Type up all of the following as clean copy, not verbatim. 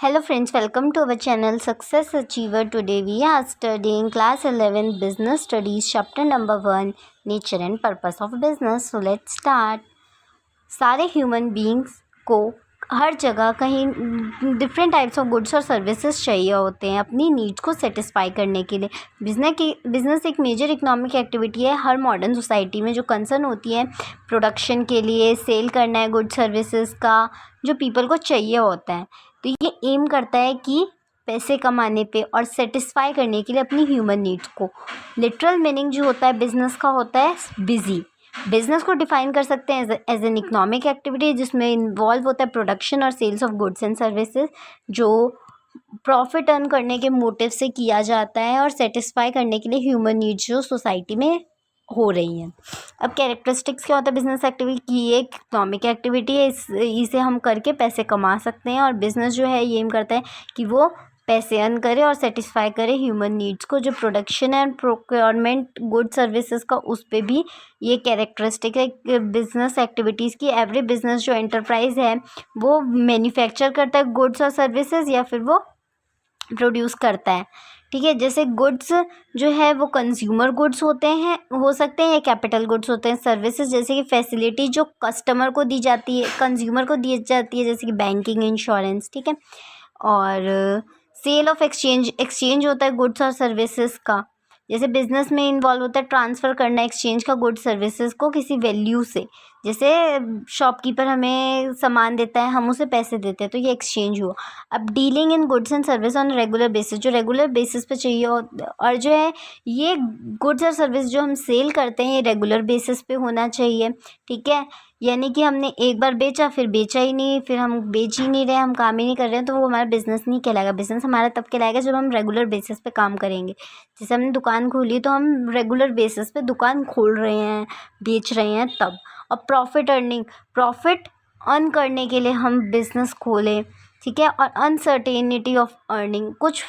Hello friends, welcome to our channel Success Achiever. Today we are studying class 11 business studies chapter number 1 nature and purpose of business. So let's start. सारे human beings को हर जगह कहीं different types of goods और services चाहिए होते हैं अपनी needs को सेटिस्फाई करने के लिए। बिजनेस एक मेजर इकोनॉमिक एक्टिविटी है हर मॉडर्न सोसाइटी में, जो कंसर्न होती है प्रोडक्शन के लिए, सेल करना है गुड्स सर्विसेज का, जो पीपल को चाहिए होता है। तो ये एम करता है कि पैसे कमाने पे और सेटिस्फाई करने के लिए अपनी ह्यूमन नीड्स को। लिटरल मीनिंग जो होता है बिजनेस का होता है बिजी। बिजनेस को डिफाइन कर सकते हैं एज एन इकोनॉमिक एक्टिविटी जिसमें इन्वॉल्व होता है प्रोडक्शन और sales of goods and services, जो प्रॉफिट अर्न करने के मोटिव से किया जाता है और सेटिस्फाई करने के लिए ह्यूमन नीड्स जो सोसाइटी में हो रही हैं। अब कैरेक्टरिस्टिक्स क्या होता है बिजनेस एक्टिविटी की? एक इकोनॉमिक एक्टिविटी है, इसे हम करके पैसे कमा सकते हैं, और बिजनेस जो है ये एम करता है कि वो पैसे अर्न करे और सेटिस्फाई करे ह्यूमन नीड्स को। जो production and procurement good services का, उस पर भी ये कैरेक्टरिस्टिक है बिजनेस एक्टिविटीज़ की। एवरी बिजनेस जो एंटरप्राइज है वो मैन्युफैक्चर करता है गुड्स और सर्विसेज या फिर वो प्रोड्यूस करता है। ठीक है, जैसे गुड्स जो है वो कंज्यूमर गुड्स होते हैं, हो सकते हैं, या कैपिटल गुड्स होते हैं। सर्विसेज जैसे कि फैसिलिटी जो कस्टमर को दी जाती है, कंज्यूमर को दी जाती है, जैसे कि बैंकिंग, इंश्योरेंस। ठीक है, और सेल ऑफ एक्सचेंज होता है गुड्स और सर्विसेज का। जैसे बिजनेस में इन्वॉल्व होता है ट्रांसफ़र करना एक्सचेंज का गुड्स सर्विसेज को किसी वैल्यू से। जैसे शॉपकीपर हमें सामान देता है, हम उसे पैसे देते हैं, तो ये एक्सचेंज हुआ। अब dealing in goods and service on regular basis, जो रेगुलर बेसिस पे चाहिए और जो है ये गुड्स और सर्विस जो हम सेल करते हैं ये रेगुलर बेसिस पे होना चाहिए। ठीक है, यानी कि हमने एक बार बेचा फिर बेचा ही नहीं, फिर हम बेच ही नहीं रहे, हम काम ही नहीं कर रहे हैं, तो वो हमारा बिज़नेस नहीं कहलाएगा। बिज़नेस हमारा तब कहलाएगा जब हम रेगुलर बेसिस पे काम करेंगे। जैसे हमने दुकान खोली तो हम रेगुलर बेसिस पे दुकान खोल रहे हैं, बेच रहे हैं तब। और प्रॉफिट अर्न करने के लिए हम बिज़नेस खोलें। ठीक है, और अनसर्टेनिटी ऑफ अर्निंग, कुछ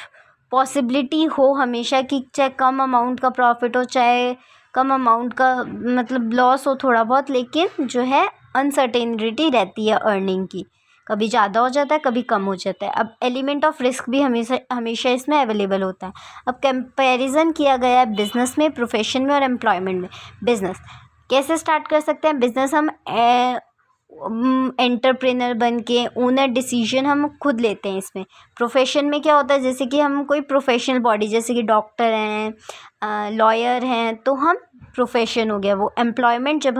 पॉसिबिलिटी हो हमेशा कि चाहे कम अमाउंट का प्रॉफिट हो, चाहे कम अमाउंट का मतलब लॉस हो थोड़ा बहुत, लेकिन जो है अनसर्टेनिटी रहती है अर्निंग की, कभी ज़्यादा हो जाता है कभी कम हो जाता है। अब एलिमेंट ऑफ रिस्क भी हमेशा इसमें अवेलेबल होता है। अब कंपैरिजन किया गया है बिजनेस में, प्रोफेशन में और एम्प्लॉयमेंट में। बिजनेस कैसे स्टार्ट कर सकते हैं? बिजनेस हम एंटरप्रेनर बन के ओनर डिसीजन हम खुद लेते हैं इसमें। प्रोफेशन में क्या होता है, जैसे कि हम कोई प्रोफेशनल बॉडी, जैसे कि डॉक्टर हैं, लॉयर हैं, तो हम प्रोफेशन हो गया वो। एम्प्लॉयमेंट जब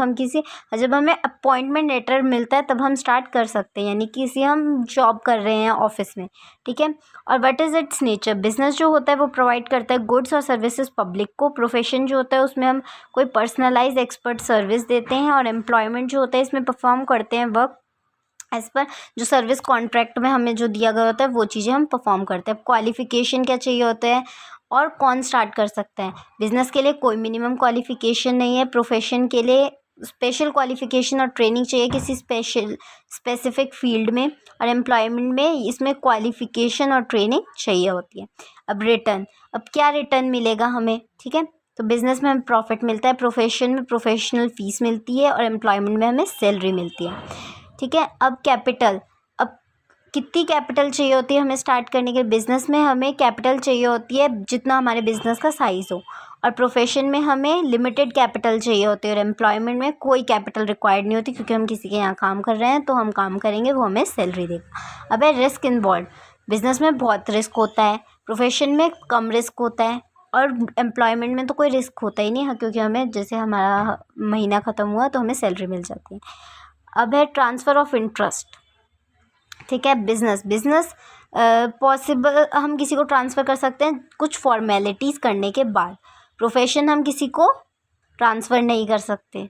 हमें अपॉइंटमेंट लेटर मिलता है तब हम स्टार्ट कर सकते हैं, यानी कि हम जॉब कर रहे हैं ऑफिस में। ठीक है, और what is it's nature? Business जो होता है वो प्रोवाइड करता है गुड्स और सर्विसेज पब्लिक को। प्रोफेशन जो होता है उसमें हम कोई पर्सनलाइज एक्सपर्ट सर्विस देते हैं, और एम्प्लॉयमेंट जो होता है इसमें परफॉर्म करते हैं वर्क एज पर जो सर्विस कॉन्ट्रैक्ट में हमें जो दिया गया होता है वो चीज़ें हम परफॉर्म करते हैं। क्वालिफिकेशन क्या चाहिए होता है और कौन स्टार्ट कर सकता है? बिजनेस के लिए कोई मिनिमम क्वालिफिकेशन नहीं है। प्रोफेशन के लिए स्पेशल क्वालिफिकेशन और ट्रेनिंग चाहिए किसी स्पेसिफिक फील्ड में, और एम्प्लॉयमेंट में इसमें क्वालिफिकेशन और ट्रेनिंग चाहिए होती है। अब क्या रिटर्न मिलेगा हमें? ठीक है, तो बिजनेस में हमें प्रॉफिट मिलता है, प्रोफेशन में प्रोफेशनल फीस मिलती है, और एम्प्लॉयमेंट में हमें सैलरी मिलती है। ठीक है, अब कैपिटल, अब कितनी कैपिटल चाहिए होती है हमें स्टार्ट करने के लिए? बिज़नेस में हमें कैपिटल चाहिए होती है जितना हमारे बिज़नेस का साइज़ हो, और प्रोफेशन में हमें लिमिटेड कैपिटल चाहिए होती है, और एम्प्लॉयमेंट में कोई कैपिटल रिक्वायर्ड नहीं होती, क्योंकि हम किसी के यहाँ काम कर रहे हैं तो हम काम करेंगे, वो हमें सैलरी देगा। अब है रिस्क इन्वॉल्व। बिज़नेस में बहुत रिस्क होता है, प्रोफेशन में कम रिस्क होता है, और एम्प्लॉयमेंट में तो कोई रिस्क होता ही नहीं है, क्योंकि हमें जैसे हमारा महीना ख़त्म हुआ तो हमें सैलरी मिल जाती है। अब है ट्रांसफ़र ऑफ इंटरेस्ट। ठीक है, बिजनेस पॉसिबल, हम किसी को ट्रांसफ़र कर सकते हैं कुछ फॉर्मेलिटीज़ करने के बाद। प्रोफेशन हम किसी को ट्रांसफ़र नहीं कर सकते,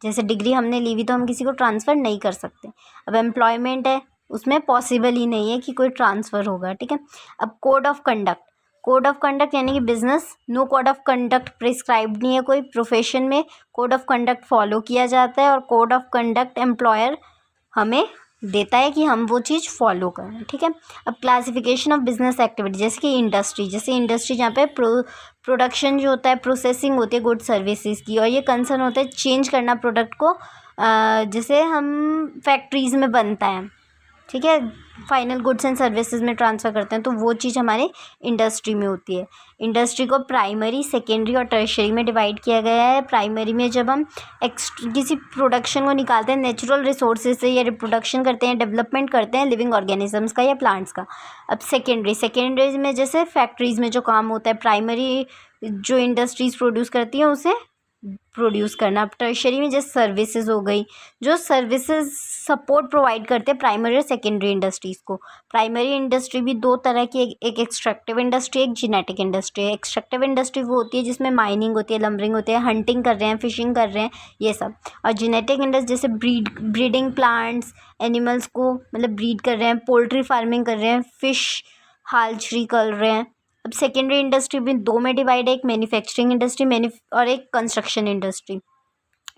जैसे डिग्री हमने ली हुई तो हम किसी को ट्रांसफ़र नहीं कर सकते। अब एम्प्लॉयमेंट है, उसमें पॉसिबल ही नहीं है कि कोई ट्रांसफ़र होगा। ठीक है, अब कोड ऑफ कंडक्ट यानी कि business no code of conduct prescribed नहीं है कोई। प्रोफेशन में कोड ऑफ कंडक्ट फॉलो किया जाता है, और कोड ऑफ कंडक्ट एम्प्लॉयर हमें देता है कि हम वो चीज़ फॉलो करें। ठीक है, अब क्लासिफिकेशन ऑफ बिजनेस एक्टिविटी, जैसे कि इंडस्ट्री जहाँ पे प्रोडक्शन जो होता है, प्रोसेसिंग होती है गुड सर्विसेज की, और ये कंसर्न होता है चेंज करना प्रोडक्ट को, जैसे हम फैक्ट्रीज़ में बनता है ठीक है, फाइनल गुड्स एंड सर्विसेज में ट्रांसफ़र करते हैं, तो वो चीज़ हमारे इंडस्ट्री में होती है। इंडस्ट्री को प्राइमरी, सेकेंडरी और टर्शियरी में डिवाइड किया गया है। प्राइमरी में जब हम किसी प्रोडक्शन को निकालते हैं नेचुरल रिसोर्सेज से, या रिप्रोडक्शन करते हैं, डेवलपमेंट करते हैं लिविंग ऑर्गेनिजम्स का या प्लांट्स का। अब सेकेंडरी में जैसे फैक्ट्रीज़ में जो काम होता है, प्राइमरी जो इंडस्ट्रीज़ प्रोड्यूस करती हैं उसे प्रोड्यूस करना। अब टर्शरी में जैसे सर्विसेज हो गई, जो सर्विसेज सपोर्ट प्रोवाइड करते हैं प्राइमरी और सेकेंडरी इंडस्ट्रीज़ को। प्राइमरी इंडस्ट्री भी दो तरह की, एक एक्सट्रैक्टिव इंडस्ट्री, एक जेनेटिक इंडस्ट्री है। एक्सट्रैक्टिव इंडस्ट्री वो होती है जिसमें माइनिंग होती है, लंबरिंग होती है, हंटिंग कर रहे हैं, फिशिंग कर रहे हैं, ये सब। और जेनेटिक इंडस्ट्री जैसे ब्रीडिंग प्लांट्स, एनिमल्स को मतलब ब्रीड कर रहे हैं, पोल्ट्री फार्मिंग कर रहे हैं, फिश हालचरी कर रहे हैं। अब सेकेंडरी इंडस्ट्री भी दो में डिवाइड है, एक मैन्युफैक्चरिंग इंडस्ट्री और एक कंस्ट्रक्शन इंडस्ट्री।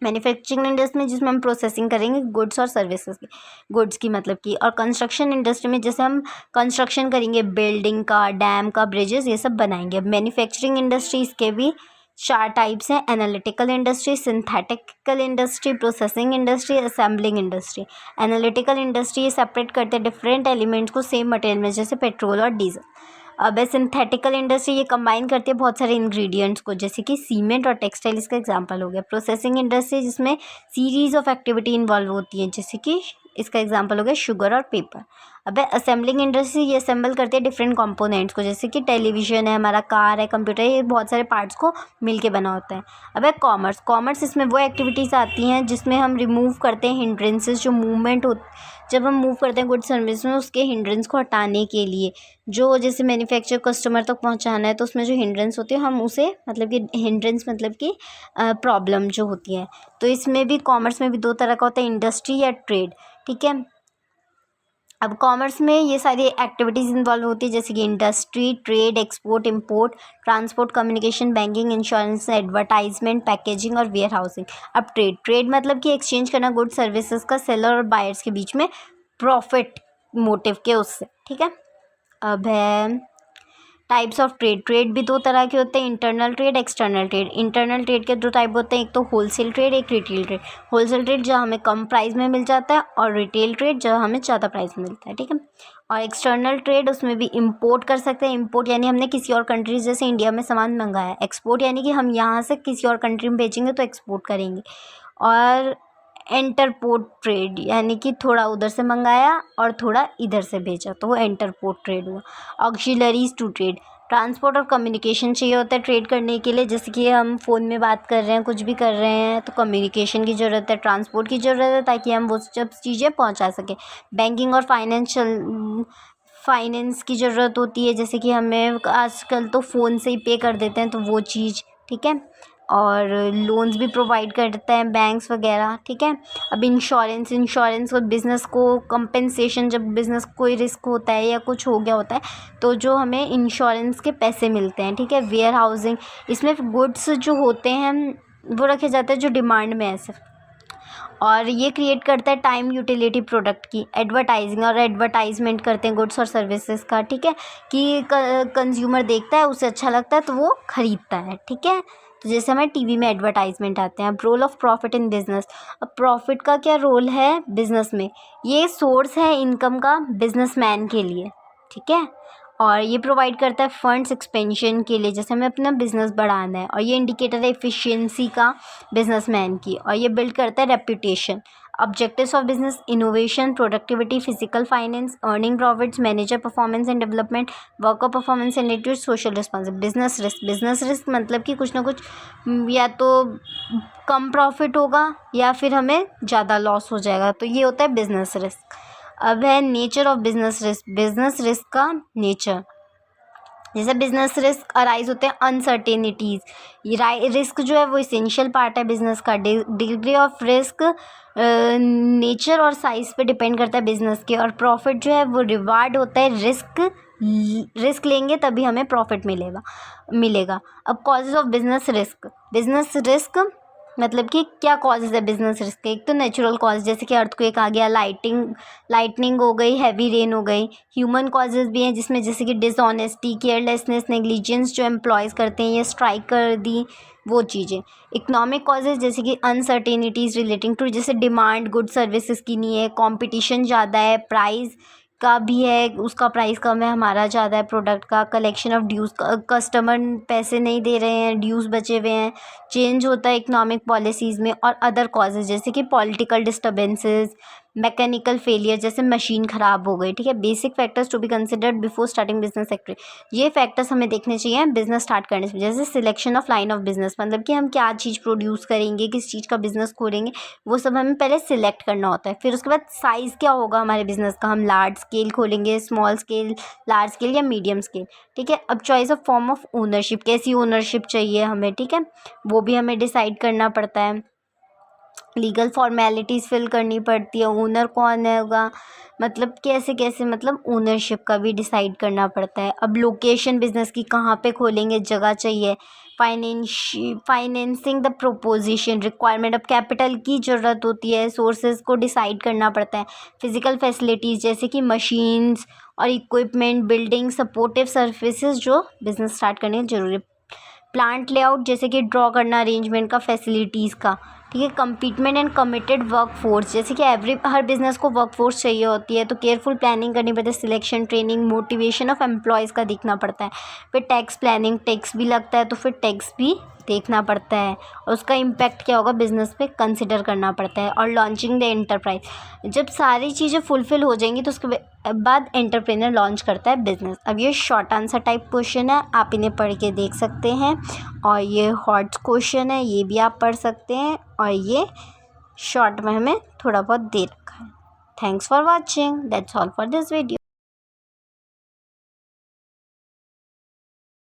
मैन्युफैक्चरिंग इंडस्ट्री में जिसमें हम प्रोसेसिंग करेंगे गुड्स और सर्विसेज की, गुड्स की मतलब की। और कंस्ट्रक्शन इंडस्ट्री में जैसे हम कंस्ट्रक्शन करेंगे बिल्डिंग का, डैम का, ब्रिजेस, ये सब बनाएंगे। मैन्युफैक्चरिंग इंडस्ट्रीज़ के भी 4 टाइप्स हैं: analytical industry, synthetical industry, processing industry, assembling industry. Analytical industry ये सेपरेट करते हैं डिफरेंट एलिमेंट्स को सेम मटेरियल में, जैसे पेट्रोल और डीजल। अब सिंथेटिकल इंडस्ट्री ये कंबाइन करती है बहुत सारे इंग्रेडिएंट्स को, जैसे कि सीमेंट और टेक्सटाइल इसका एग्जांपल हो गया। प्रोसेसिंग इंडस्ट्री जिसमें सीरीज ऑफ एक्टिविटी इन्वॉल्व होती है, जैसे कि इसका एग्जांपल हो गया शुगर और पेपर। अब असेंबलिंग इंडस्ट्री ये असेंबल करती है डिफरेंट कंपोनेंट्स को, जैसे कि टेलीविजन है, हमारा कार है, कंप्यूटर है, ये बहुत सारे पार्ट्स को मिलके बना होता है। अब कॉमर्स इसमें वो एक्टिविटीज़ आती हैं जिसमें हम रिमूव करते हैं हिंड्रेंसेस, जो मूवमेंट हो, जब हम मूव करते हैं गुड सर्विस में, उसके हिंड्रेंस को हटाने के लिए, जो जैसे मैन्युफैक्चर कस्टमर तक पहुंचाना है, तो उसमें जो हिंड्रेंस होती है हम उसे मतलब कि हिंड्रेंस मतलब कि प्रॉब्लम जो होती है। तो इसमें भी कॉमर्स में भी दो तरह का होता है, इंडस्ट्री या ट्रेड। ठीक है, अब कॉमर्स में ये सारी एक्टिविटीज़ इन्वॉल्व होती है, जैसे कि industry, trade, export, import, transport, communication, banking, insurance, advertisement, packaging और वेयर हाउसिंग। अब ट्रेड मतलब कि एक्सचेंज करना गुड सर्विसेज का सेलर और बायर्स के बीच में प्रॉफिट मोटिव के उससे। ठीक है, अब है टाइप्स ऑफ ट्रेड भी दो तरह के होते हैं, internal trade, external trade. Internal trade के दो टाइप होते हैं, एक तो होलसेल ट्रेड, एक रिटेल ट्रेड। होलसेल ट्रेड जहाँ हमें कम प्राइस में मिल जाता है, और रिटेल ट्रेड जहाँ हमें ज़्यादा प्राइस में मिलता है। ठीक है, और एक्सटर्नल ट्रेड उसमें भी इंपोर्ट कर सकते हैं। इंपोर्ट यानी हमने किसी और कंट्रीज जैसे इंडिया में सामान मंगाया। एक्सपोर्ट यानी कि हम यहाँ से किसी और कंट्री में बेचेंगे तो एक्सपोर्ट करेंगे। और एंटरपोर्ट ट्रेड यानी कि थोड़ा उधर से मंगाया और थोड़ा इधर से भेजा, तो वो एंटरपोर्ट ट्रेड हुआ। ऑक्सिलरीज टू ट्रेड, ट्रांसपोर्ट और कम्युनिकेशन चाहिए होता है ट्रेड करने के लिए, जैसे कि हम फ़ोन में बात कर रहे हैं, कुछ भी कर रहे हैं, तो कम्युनिकेशन की ज़रूरत है, ट्रांसपोर्ट की ज़रूरत है, ताकि हम वो सब चीज़ें पहुंचा सकें। बैंकिंग और फाइनेंस की ज़रूरत होती है, जैसे कि हमें आजकल तो फ़ोन से ही पे कर देते हैं, तो वो चीज़। ठीक है, और लोन्स भी प्रोवाइड करते हैं बैंक्स वगैरह। ठीक है, अब इंश्योरेंस और बिज़नेस को कंपेंसेशन, जब बिज़नेस कोई रिस्क होता है या कुछ हो गया होता है, तो जो हमें इंश्योरेंस के पैसे मिलते हैं। ठीक है, वेयर हाउसिंग, इसमें गुड्स जो होते हैं वो रखे जाते हैं जो डिमांड में है सिर्फ, और ये क्रिएट करता है टाइम यूटिलिटी प्रोडक्ट की। एडवर्टाइजिंग और एडवर्टाइजमेंट करते हैं गुड्स और सर्विसेज का। ठीक है, कि कंज्यूमर देखता है, उसे अच्छा लगता है तो वो ख़रीदता है। ठीक है, तो जैसे हमें टीवी में एडवर्टाइजमेंट आते हैं। अब role of profit in business, अब प्रॉफिट का क्या रोल है बिजनेस में? ये सोर्स है इनकम का बिजनेसमैन के लिए। ठीक है, और ये प्रोवाइड करता है फंड्स एक्सपेंशन के लिए, जैसे हमें अपना बिजनेस बढ़ाना है, और ये इंडिकेटर है एफिशिएंसी का बिजनेसमैन की, और ये बिल्ड करता है reputation. Objectives of business: innovation, productivity, physical finance, earning profits, manager performance and development, worker performance and attitude, social responsibility. Business risk मतलब कि कुछ ना कुछ या तो कम प्रॉफिट होगा या फिर हमें ज़्यादा लॉस हो जाएगा, तो ये होता है बिजनेस रिस्क। अब है नेचर ऑफ बिजनेस रिस्क का नेचर, जैसे बिजनेस रिस्क अराइज होते हैं अनसर्टेनिटीज़। ये रिस्क जो है वो इसेंशियल पार्ट है बिजनेस का। डिग्री ऑफ रिस्क नेचर और साइज पे डिपेंड करता है बिजनेस के, और प्रॉफिट जो है वो रिवार्ड होता है रिस्क लेंगे तभी हमें प्रॉफिट मिलेगा। अब कॉजेज ऑफ बिजनेस रिस्क मतलब कि क्या कॉजेज़ है बिजनेस रिस्क के। एक तो नेचुरल कॉज जैसे कि अर्थक्वेक आ गया, लाइटनिंग हो गई, हैवी रेन हो गई। ह्यूमन कॉजेज़ भी हैं जिसमें जैसे कि डिसऑनेस्टी, केयरलेसनेस, नेग्लिजेंस जो एम्प्लॉयज़ करते हैं या स्ट्राइक कर दी वो चीज़ें। इकोनॉमिक कॉजेज़ जैसे कि अनसर्टेनिटीज़ रिलेटिंग टू जैसे डिमांड गुड सर्विसेज की नहीं है, कंपटीशन ज़्यादा है, प्राइस का भी है, उसका प्राइस कम है, हमारा ज़्यादा है प्रोडक्ट का। कलेक्शन ऑफ ड्यूज़, कस्टमर पैसे नहीं दे रहे हैं, ड्यूज़ बचे हुए हैं। चेंज होता है इकोनॉमिक पॉलिसीज़ में। और अदर कॉजेज़ जैसे कि पॉलिटिकल डिस्टर्बेंसेस, मैकेनिकल फेलियर जैसे मशीन ख़राब हो गई, ठीक है। Basic factors to be considered before starting business activity, ये फैक्टर्स हमें देखने चाहिए बिजनेस स्टार्ट करने से। जैसे selection of line of business, मतलब कि हम क्या चीज़ प्रोड्यूस करेंगे, किस चीज़ का बिजनेस खोलेंगे, वो सब हमें पहले सिलेक्ट करना होता है। फिर उसके बाद साइज़ क्या होगा हमारे बिजनेस का, हम लार्ज स्केल खोलेंगे, स्मॉल स्केल, लार्ज स्केल या मीडियम स्केल, ठीक है। अब choice of form of ownership, कैसी ओनरशिप चाहिए हमें, ठीक है, वो भी हमें डिसाइड करना पड़ता है। लीगल फॉर्मेलिटीज़ फिल करनी पड़ती है, ओनर कौन है होगा, मतलब कैसे कैसे, मतलब ओनरशिप का भी डिसाइड करना पड़ता है। अब लोकेशन बिजनेस की कहाँ पे खोलेंगे, जगह चाहिए। फाइनेंसिंग द प्रोपोजिशन रिक्वायरमेंट, अब कैपिटल की ज़रूरत होती है, सोर्सेज को डिसाइड करना पड़ता है। फिजिकल फैसिलिटीज़ जैसे कि मशीन्स और इक्विपमेंट, बिल्डिंग, सपोर्टिव सर्विसेज जो बिज़नेस स्टार्ट करने में ज़रूरी है। प्लांट लेआउट जैसे कि ड्रॉ करना अरेंजमेंट का, फैसिलिटीज़ का, ठीक है। Commitment and committed work force, जैसे कि हर बिजनेस को वर्क फोर्स चाहिए होती है, तो केयरफुल प्लानिंग करनी पड़ती है। Selection, training, motivation of employees का देखना पड़ता है। फिर टैक्स प्लानिंग, टैक्स भी लगता है तो फिर टैक्स भी देखना पड़ता है, और उसका इम्पैक्ट क्या होगा बिजनेस पे कंसिडर करना पड़ता है। और लॉन्चिंग द एंटरप्राइज, जब सारी चीज़ें फुलफिल हो जाएंगी तो उसके बाद एंटरप्रेन्योर लॉन्च करता है बिजनेस। अब ये शॉर्ट आंसर टाइप क्वेश्चन है, आप इन्हें पढ़ के देख सकते हैं। और ये हॉट क्वेश्चन है, ये भी आप पढ़ सकते हैं। और ये शॉर्ट में हमें थोड़ा बहुत दे रखा है। Thanks for watching, that's all for this video.